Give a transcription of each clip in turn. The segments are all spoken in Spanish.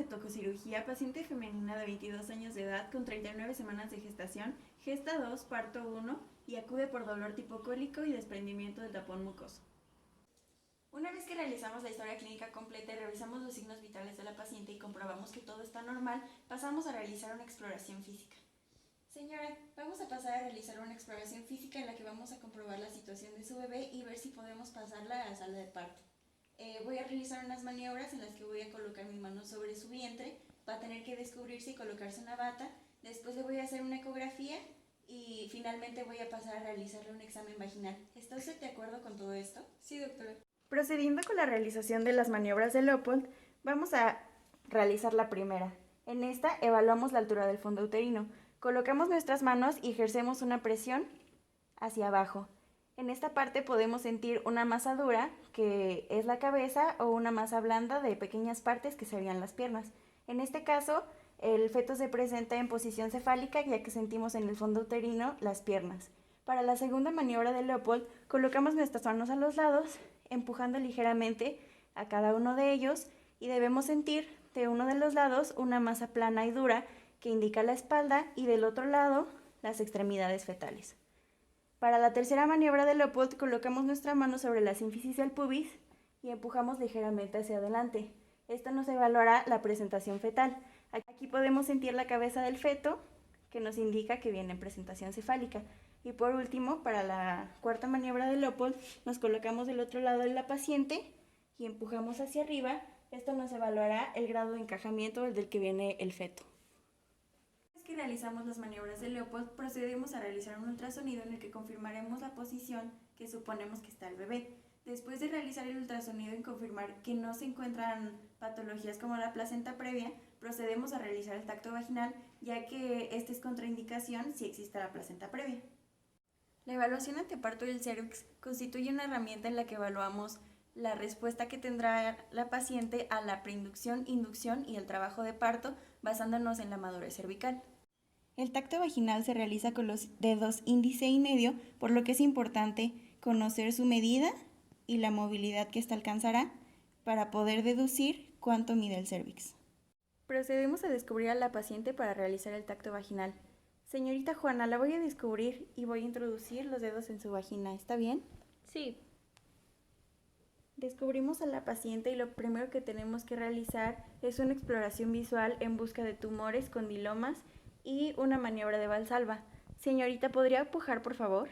tococirugía, paciente femenina de 22 años de edad con 39 semanas de gestación, gesta 2, parto 1 y acude por dolor tipo cólico y desprendimiento del tapón mucoso. Una vez que realizamos la historia clínica completa y revisamos los signos vitales de la paciente y comprobamos que todo está normal, pasamos a realizar una exploración física. Señora, vamos a pasar a realizar una exploración física en la que vamos a comprobar la situación de su bebé y ver si podemos pasarla a la sala de parto. Voy a realizar unas maniobras en las que voy a colocar mi mano sobre su vientre, va a tener que descubrirse y colocarse una bata, después le voy a hacer una ecografía y finalmente voy a pasar a realizarle un examen vaginal. ¿Está usted de acuerdo con todo esto? Sí, doctora. Procediendo con la realización de las maniobras de Leopold, vamos a realizar la primera. En esta evaluamos la altura del fondo uterino. Colocamos nuestras manos y ejercemos una presión hacia abajo. En esta parte podemos sentir una masa dura, que es la cabeza, o una masa blanda de pequeñas partes, que serían las piernas. En este caso, el feto se presenta en posición cefálica, ya que sentimos en el fondo uterino las piernas. Para la segunda maniobra de Leopold, colocamos nuestras manos a los lados, empujando ligeramente a cada uno de ellos, y debemos sentir de uno de los lados una masa plana y dura que indica la espalda, y del otro lado las extremidades fetales. Para la tercera maniobra de Leopold, colocamos nuestra mano sobre la sínfisis del pubis y empujamos ligeramente hacia adelante. Esto nos evaluará la presentación fetal. Aquí podemos sentir la cabeza del feto, que nos indica que viene en presentación cefálica. Y por último, para la cuarta maniobra de Leopold, nos colocamos del otro lado de la paciente y empujamos hacia arriba. Esto nos evaluará el grado de encajamiento del que viene el feto. Que realizamos las maniobras de Leopold, procedemos a realizar un ultrasonido en el que confirmaremos la posición que suponemos que está el bebé. Después de realizar el ultrasonido y confirmar que no se encuentran patologías como la placenta previa, procedemos a realizar el tacto vaginal, ya que esta es contraindicación si existe la placenta previa. La evaluación anteparto del cervix constituye una herramienta en la que evaluamos la respuesta que tendrá la paciente a la preinducción, inducción y el trabajo de parto, basándonos en la madurez cervical. El tacto vaginal se realiza con los dedos índice y medio, por lo que es importante conocer su medida y la movilidad que ésta alcanzará para poder deducir cuánto mide el cérvix. Procedemos a descubrir a la paciente para realizar el tacto vaginal. Señorita Juana, la voy a descubrir y voy a introducir los dedos en su vagina. ¿Está bien? Sí. Descubrimos a la paciente y lo primero que tenemos que realizar es una exploración visual en busca de tumores, condilomas y una maniobra de Valsalva. Señorita, ¿podría pujar, por favor?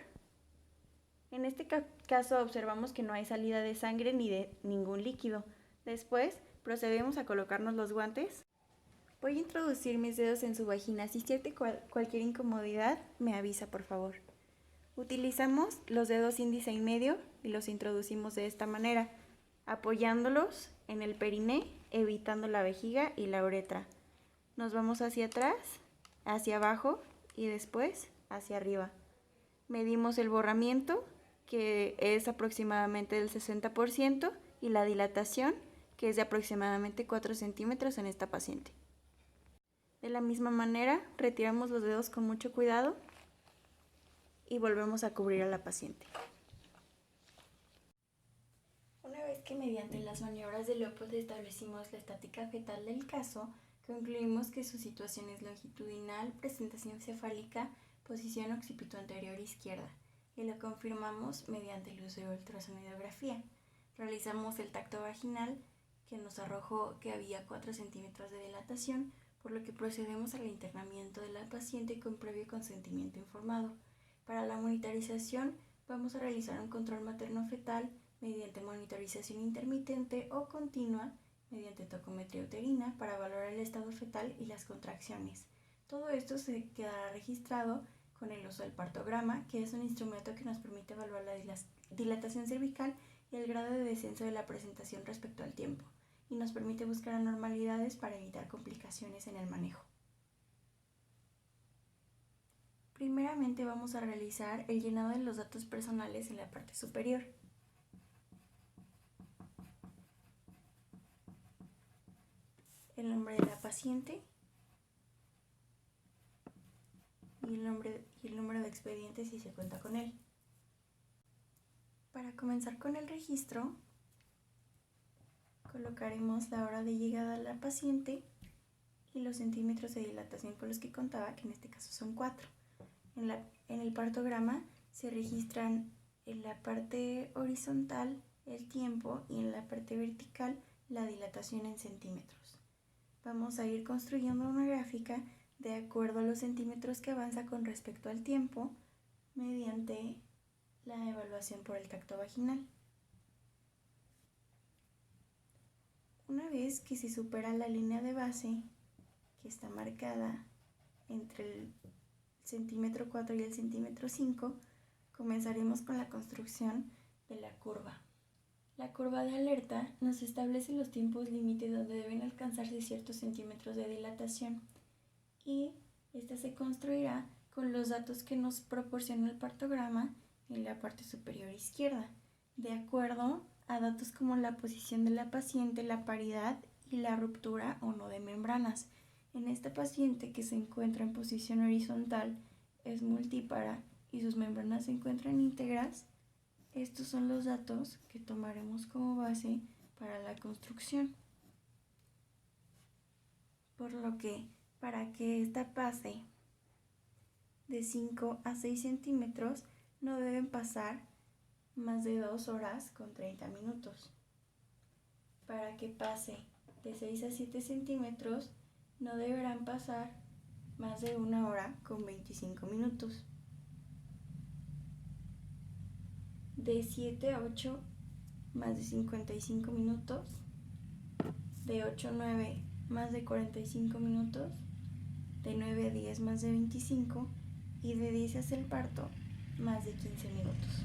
En este caso observamos que no hay salida de sangre ni de ningún líquido. Después procedemos a colocarnos los guantes. Voy a introducir mis dedos en su vagina. Si siente cualquier incomodidad, me avisa, por favor. Utilizamos los dedos índice y medio y los introducimos de esta manera, apoyándolos en el periné, evitando la vejiga y la uretra. Nos vamos hacia atrás, hacia abajo y después hacia arriba. Medimos el borramiento, que es aproximadamente del 60%, y la dilatación, que es de aproximadamente 4 centímetros en esta paciente. De la misma manera, retiramos los dedos con mucho cuidado y volvemos a cubrir a la paciente. Una vez que mediante las maniobras de Leopold establecimos la estática fetal del caso, concluimos que su situación es longitudinal, presentación cefálica, posición occipito anterior izquierda, y lo confirmamos mediante el uso de ultrasonidografía. Realizamos el tacto vaginal, que nos arrojó que había 4 centímetros de dilatación, por lo que procedemos al internamiento de la paciente con previo consentimiento informado. Para la monitorización vamos a realizar un control materno-fetal mediante monitorización intermitente o continua mediante tocometría uterina para valorar el estado fetal y las contracciones. Todo esto se quedará registrado con el uso del partograma, que es un instrumento que nos permite evaluar la dilatación cervical y el grado de descenso de la presentación respecto al tiempo, y nos permite buscar anormalidades para evitar complicaciones en el manejo. Primeramente vamos a realizar el llenado de los datos personales en la parte superior. El nombre de la paciente y el número de expediente si se cuenta con él. Para comenzar con el registro, colocaremos la hora de llegada de la paciente y los centímetros de dilatación con los que contaba, que en este caso son 4. En el partograma se registran en la parte horizontal el tiempo y en la parte vertical la dilatación en centímetros. Vamos a ir construyendo una gráfica de acuerdo a los centímetros que avanza con respecto al tiempo mediante la evaluación por el tacto vaginal. Una vez que se supera la línea de base, que está marcada entre el centímetro 4 y el centímetro 5, comenzaremos con la construcción de la curva. La curva de alerta nos establece los tiempos límite donde deben alcanzarse ciertos centímetros de dilatación y esta se construirá con los datos que nos proporciona el partograma en la parte superior izquierda, de acuerdo a datos como la posición de la paciente, la paridad y la ruptura o no de membranas. En esta paciente que se encuentra en posición horizontal es multípara y sus membranas se encuentran íntegras, estos son los datos que tomaremos como base para la construcción. Por lo que, para que esta pase de 5 a 6 centímetros, no deben pasar más de 2 horas con 30 minutos. Para que pase de 6 a 7 centímetros, no deberán pasar más de 1 hora con 25 minutos. De 7 a 8, más de 55 minutos. De 8 a 9, más de 45 minutos. De 9 a 10, más de 25. Y de 10 hacia el parto, más de 15 minutos.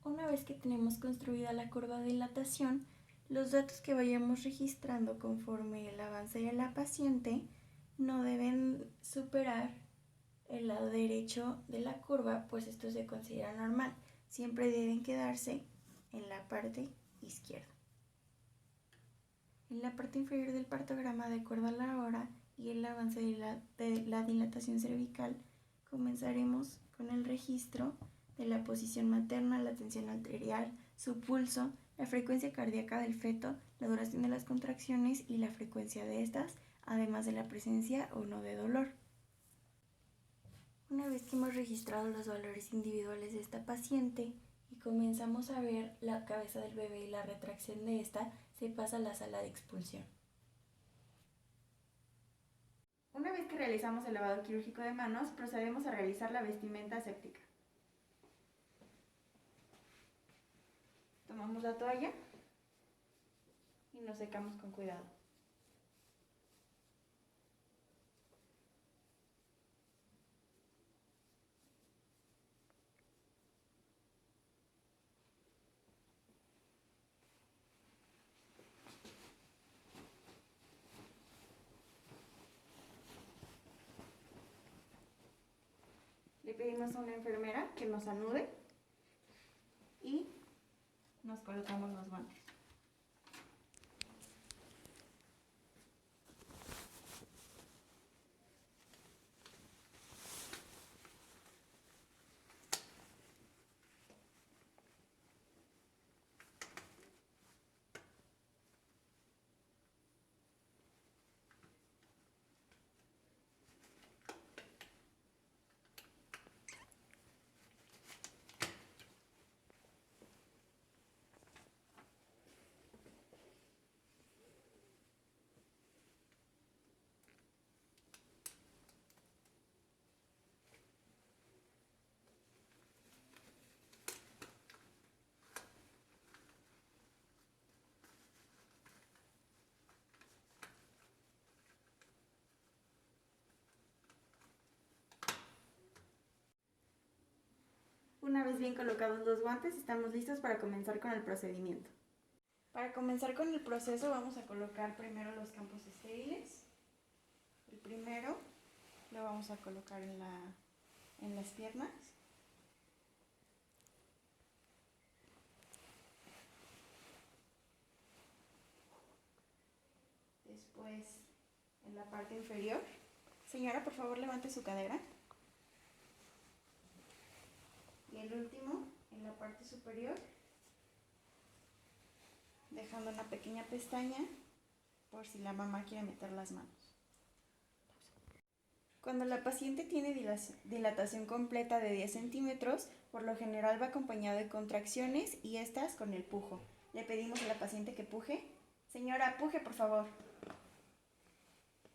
Una vez que tenemos construida la curva de dilatación, los datos que vayamos registrando conforme el avance de la paciente no deben superar el lado derecho de la curva, pues esto se considera normal. Siempre deben quedarse en la parte izquierda. En la parte inferior del partograma, de acuerdo a la hora y el avance de la dilatación cervical, comenzaremos con el registro de la posición materna, la tensión arterial, su pulso, la frecuencia cardíaca del feto, la duración de las contracciones y la frecuencia de estas, además de la presencia o no de dolor. Una vez que hemos registrado los valores individuales de esta paciente y comenzamos a ver la cabeza del bebé y la retracción de esta, se pasa a la sala de expulsión. Una vez que realizamos el lavado quirúrgico de manos, procedemos a realizar la vestimenta aséptica. Tomamos la toalla y nos secamos con cuidado. Le pedimos a una enfermera que nos anude y nos colocamos los guantes. Una vez bien colocados los guantes, estamos listos para comenzar con el procedimiento. Para comenzar con el proceso vamos a colocar primero los campos estériles. El primero lo vamos a colocar en las piernas. Después en la parte inferior. Señora, por favor levante su cadera. superior, dejando una pequeña pestaña por si la mamá quiere meter las manos. Cuando la paciente tiene dilatación completa de 10 centímetros, por lo general va acompañado de contracciones y estas con el pujo. Le pedimos a la paciente que puje. Señora, puje por favor.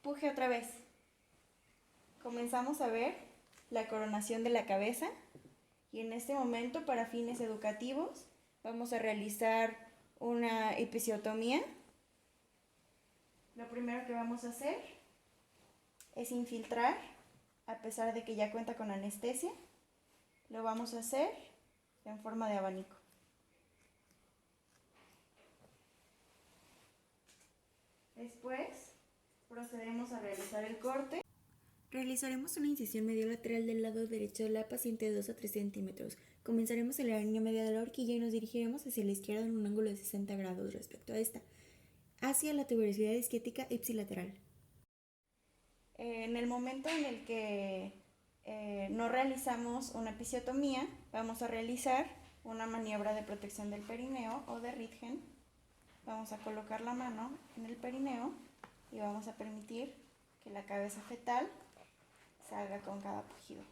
Puje otra vez. Comenzamos a ver la coronación de la cabeza y en este momento, para fines educativos, vamos a realizar una episiotomía. Lo primero que vamos a hacer es infiltrar, a pesar de que ya cuenta con anestesia. Lo vamos a hacer en forma de abanico. Después procederemos a realizar el corte. Realizaremos una incisión mediolateral del lado derecho de la paciente de 2 a 3 centímetros. Comenzaremos en la línea media de la horquilla y nos dirigiremos hacia la izquierda en un ángulo de 60 grados respecto a esta, hacia la tuberosidad isquiética ipsilateral. En el momento en el que no realizamos una episiotomía, vamos a realizar una maniobra de protección del perineo o de Ritgen. Vamos a colocar la mano en el perineo y vamos a permitir que la cabeza fetal salga con cada pujido.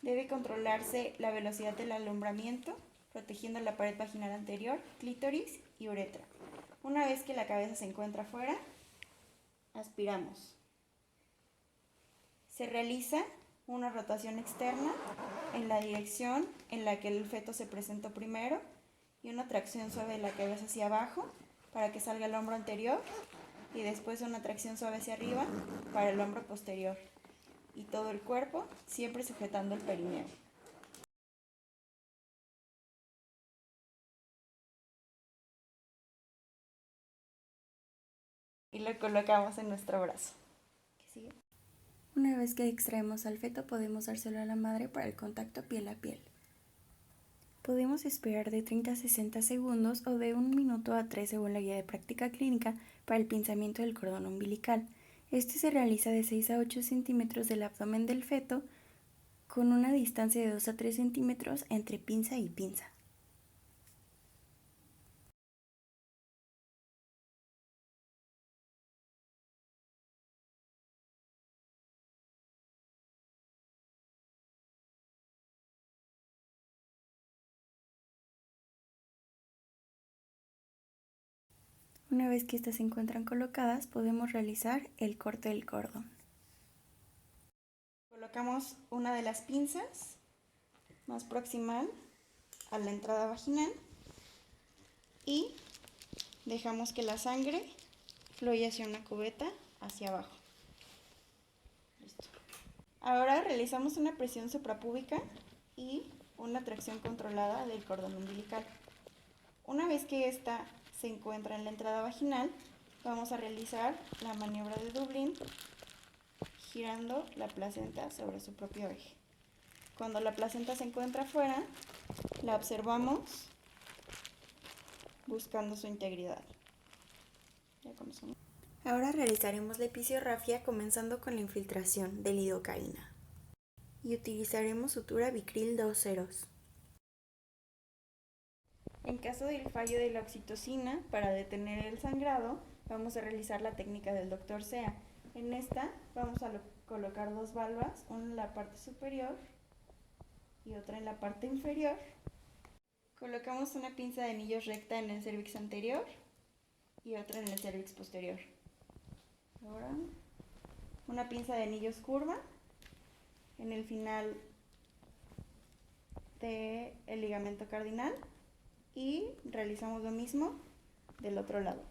Debe controlarse la velocidad del alumbramiento, protegiendo la pared vaginal anterior, clítoris y uretra. Una vez que la cabeza se encuentra fuera, aspiramos. Se realiza una rotación externa en la dirección en la que el feto se presentó primero y una tracción suave de la cabeza hacia abajo para que salga el hombro anterior y después una tracción suave hacia arriba para el hombro posterior y todo el cuerpo siempre sujetando el perineo. Y lo colocamos en nuestro brazo. ¿Qué sigue? Una vez que extraemos al feto, podemos dárselo a la madre para el contacto piel a piel. Podemos esperar de 30 a 60 segundos o de 1 minuto a 3 según la guía de práctica clínica para el pinzamiento del cordón umbilical. Este se realiza de 6 a 8 centímetros del abdomen del feto con una distancia de 2 a 3 centímetros entre pinza y pinza. Una vez que estas se encuentran colocadas, podemos realizar el corte del cordón. Colocamos una de las pinzas más proximal a la entrada vaginal y dejamos que la sangre fluya hacia una cubeta hacia abajo. Listo. Ahora realizamos una presión suprapúbica y una tracción controlada del cordón umbilical. Una vez que esta se encuentra en la entrada vaginal, vamos a realizar la maniobra de Dublín girando la placenta sobre su propio eje. Cuando la placenta se encuentra fuera, la observamos buscando su integridad. Ahora realizaremos la episiorrafia comenzando con la infiltración de lidocaína y utilizaremos sutura Vicryl 2 ceros. En caso del fallo de la oxitocina, para detener el sangrado, vamos a realizar la técnica del Dr. Sea. En esta vamos a colocar 2 válvulas, una en la parte superior y otra en la parte inferior. Colocamos una pinza de anillos recta en el cérvix anterior y otra en el cérvix posterior. Ahora, una pinza de anillos curva en el final del ligamento cardinal y realizamos lo mismo del otro lado.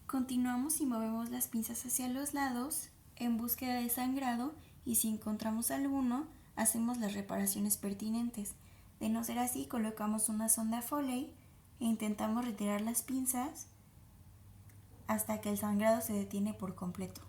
Continuamos y movemos las pinzas hacia los lados en búsqueda de sangrado y si encontramos alguno, hacemos las reparaciones pertinentes. De no ser así, colocamos una sonda Foley e intentamos retirar las pinzas hasta que el sangrado se detiene por completo.